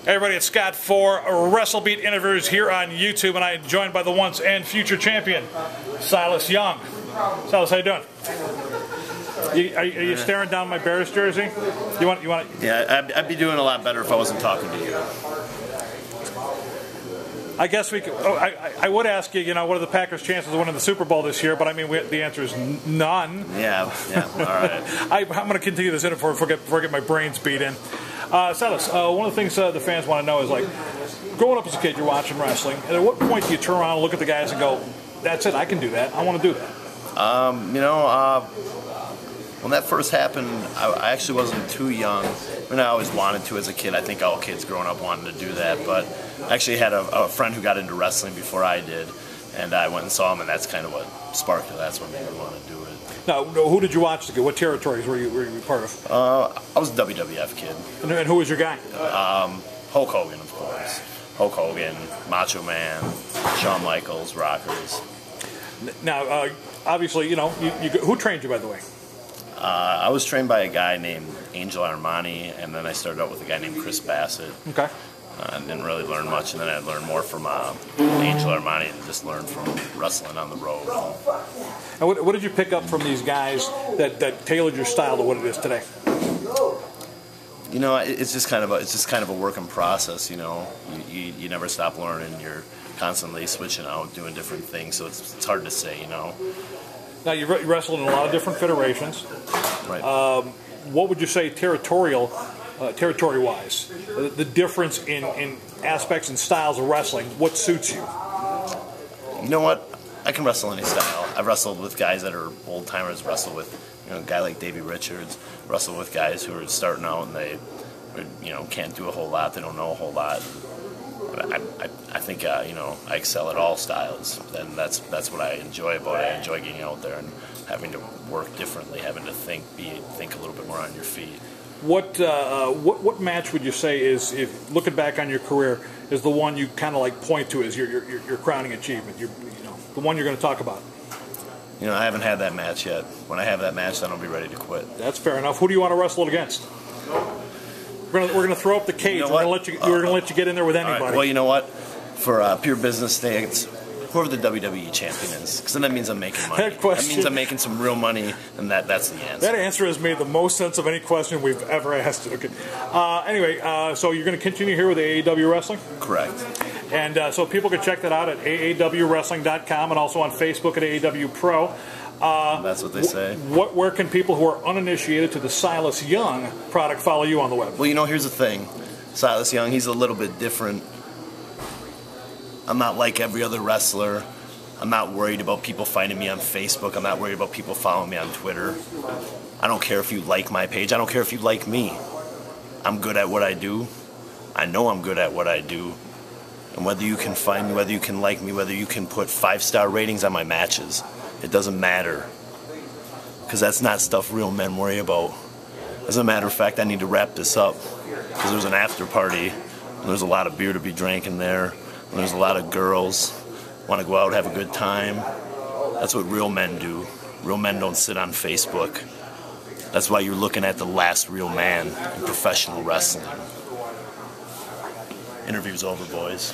Hey everybody, it's Scott for Wrestle Beat interviews here on YouTube, and I'm joined by the once and future champion, Silas Young. Silas, how you doing? Are you staring down my Bears jersey? You want? Yeah, I'd be doing a lot better if I wasn't talking to you. I guess we could. I would ask you, what are the Packers' chances of winning the Super Bowl this year? But I mean, the answer is none. Yeah, all right. I'm going to continue this interview before I get my brains beat in. Silas, one of the things the fans want to know is, like, growing up as a kid, you're watching wrestling, and at what point do you turn around and look at the guys and go, that's it, I can do that, I want to do that? When that first happened, I actually wasn't too young. I mean, I always wanted to as a kid. I think all kids growing up wanted to do that, but I actually had a friend who got into wrestling before I did, and I went and saw him, and that's kind of what sparked it. That's what made me want to do it. Now, who did you watch? What territories were you part of? I was a WWF kid. And who was your guy? Hulk Hogan, of course. Hulk Hogan, Macho Man, Shawn Michaels, Rockers. Now, obviously, who trained you, by the way? I was trained by a guy named Angel Armani, and then I started out with a guy named Chris Bassett. Okay. I didn't really learn much, and then I learned more from Angel Armani and just learned from wrestling on the road. And what did you pick up from these guys that tailored your style to what it is today? It's just kind of a working process. You never stop learning. You're constantly switching out, doing different things. So it's hard to say. Now you wrestled in a lot of different federations. Right. What would you say territory-wise, the difference in aspects and styles of wrestling? What suits you? You know what? I can wrestle any style. I've wrestled with guys that are old timers. Wrestled with a guy like Davey Richards. Wrestled with guys who are starting out and they can't do a whole lot. They don't know a whole lot. But I think I excel at all styles, and that's what I enjoy about it. I enjoy getting out there and having to work differently, having to think a little bit more on your feet. What match would you say is, if looking back on your career, is the one you kind of like point to as your crowning achievement? The one you're going to talk about. I haven't had that match yet. When I have that match, then I'll be ready to quit. That's fair enough. Who do you want to wrestle against? We're gonna throw up the cage. We're gonna let you get in there with anybody. Right. Well, you know what? For pure business stakes, whoever the WWE champion is, because then that means I'm making money. That means I'm making some real money, and that's the answer. That answer has made the most sense of any question we've ever asked. Okay. Anyway, so you're going to continue here with AAW Wrestling? Correct. And so people can check that out at aawwrestling.com and also on Facebook at AAW Pro. That's what they say. Where can people who are uninitiated to the Silas Young product follow you on the web? Well, here's the thing. Silas Young, he's a little bit different. I'm not like every other wrestler. I'm not worried about people finding me on Facebook. I'm not worried about people following me on Twitter. I don't care if you like my page. I don't care if you like me. I'm good at what I do. I know I'm good at what I do. And whether you can find me, whether you can like me, whether you can put 5-star ratings on my matches, it doesn't matter. Because that's not stuff real men worry about. As a matter of fact, I need to wrap this up. Because there's an after party, and there's a lot of beer to be drank in there. And there's a lot of girls want to go out and have a good time. That's what real men do. Real men don't sit on Facebook. That's why you're looking at the last real man in professional wrestling. Interview's over, boys.